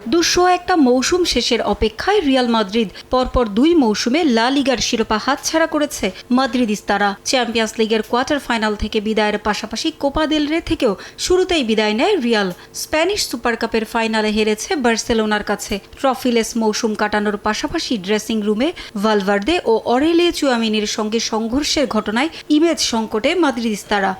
201টা মৌসুম শেষের অপেক্ষায় রিয়াল মাদ্রিদ পরপর 2 মৌসুমে লা লিগার শিরোপা হাতছাড়া করেছে মাদ্রিদিস্তারা। চ্যাম্পিয়ন্স লিগের কোয়ার্টার ফাইনাল থেকে বিদায়ের পাশাপাশি কোপা দেল রে থেকেও শুরুতেই বিদায় নেয় রিয়াল। স্প্যানিশ সুপার কাপের ফাইনালে হেরেছে বার্সেলোনার কাছে। ট্রফিলেস মৌসুম কাটানোর পাশাপাশি ড্রেসিং রুমে ভালভার্দে ও অরেলিয়ে চুয়ামিনির সঙ্গে সংঘর্ষের ঘটনায় ইমেজ সংকটে মাদ্রিদিস্তারা।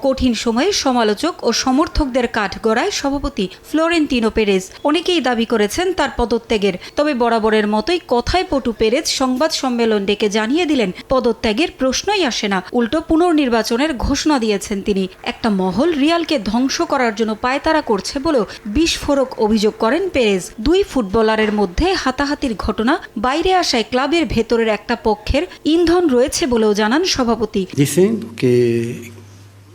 কঠিন সময়ে সমালোচক ও সমর্থকদের কাঠগড়ায় সভাপতি ফ্লোরেন্তিনো পেরেজ। অনেকেই দাবি করেছেন তার পদত্যাগের, তবে বরাবরের মতোই কথায় পটু পেরেজ সংবাদ সম্মেলন ডেকে জানিয়ে দিলেন পদত্যাগের প্রশ্নই আসে না, উল্টো পুনর্নির্বাচনের ঘোষণা দিয়েছেন তিনি। একটা মহল রিয়ালকে ধ্বংস করার জন্য পায়তারা করছে বলেও বিস্ফোরক অভিযোগ করেন পেরেজ। 2 ফুটবলারের মধ্যে হাতাহাতির ঘটনা বাইরে আসায় ক্লাবের ভেতরের একটা পক্ষের ইন্ধন রয়েছে বলেও জানান সভাপতি।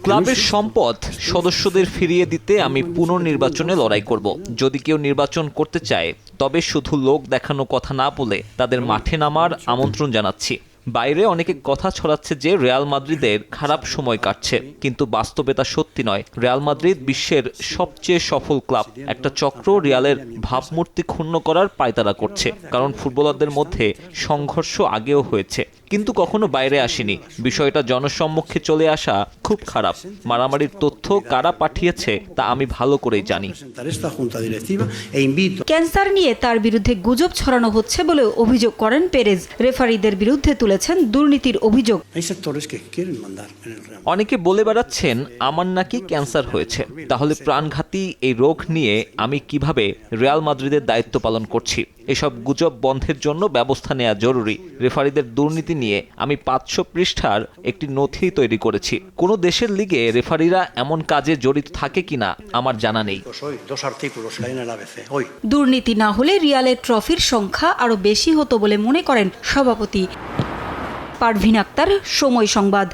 ক্লাবের সম্পদ সদস্যদের ফিরিয়ে দিতে আমি পুনর্নির্বাচনে লড়াই করব। যদি কেউ নির্বাচন করতে চায় তবে শুধু লোক দেখানো কথা না বলে তাদের মাঠে নামার আমন্ত্রণ জানাচ্ছি। বাইরে অনেকে কথা ছড়াচ্ছে যে রিয়াল মাদ্রিদের খারাপ সময় কাটছে, কিন্তু বাস্তবতা সত্যি নয়। রিয়াল মাদ্রিদ বিশ্বের সবচেয়ে সফল ক্লাব। একটা চক্র রিয়ালের ভাবমূর্তি ক্ষুণ্ণ করার পায়তারা করছে, কারণ ফুটবলারদের মধ্যে সংঘর্ষ আগেও হয়েছে, কিন্তু কখনো বাইরে আসেনি। বিষয়টা জনসম্মুখে চলে আসা খুব খারাপ। মারামারির তথ্য কারা পাঠিয়েছে তা আমি ভালো করেই জানি। ক্যান্সার নিয়ে তার বিরুদ্ধে গুজব ছড়ানো হচ্ছে বলেও অভিযোগ করেন পেরেজ। রেফারিদের বিরুদ্ধে তুলেছেন দুর্নীতির অভিযোগ। অনেকে বলে বেড়াচ্ছেন আমার নাকি ক্যান্সার হয়েছে। তাহলে প্রাণঘাতী এই রোগ নিয়ে আমি কিভাবে রিয়াল মাদ্রিদের দায়িত্ব পালন করছি? এসব গুজব বন্ধের জন্য ব্যবস্থা নেওয়া জরুরি। রেফারিদের দুর্নীতি নিয়ে আমি 500 পৃষ্ঠার একটি নথি তৈরি করেছি। কোনো দেশের লিগে রেফারিরা এমন কাজে জড়িত থাকে কিনা আমার জানা নেই। দুর্নীতি না হলে রিয়ালের ট্রফির সংখ্যা আরও বেশি হতো বলে মনে করেন সভাপতি। পারভিন আক্তার, সময় সংবাদ।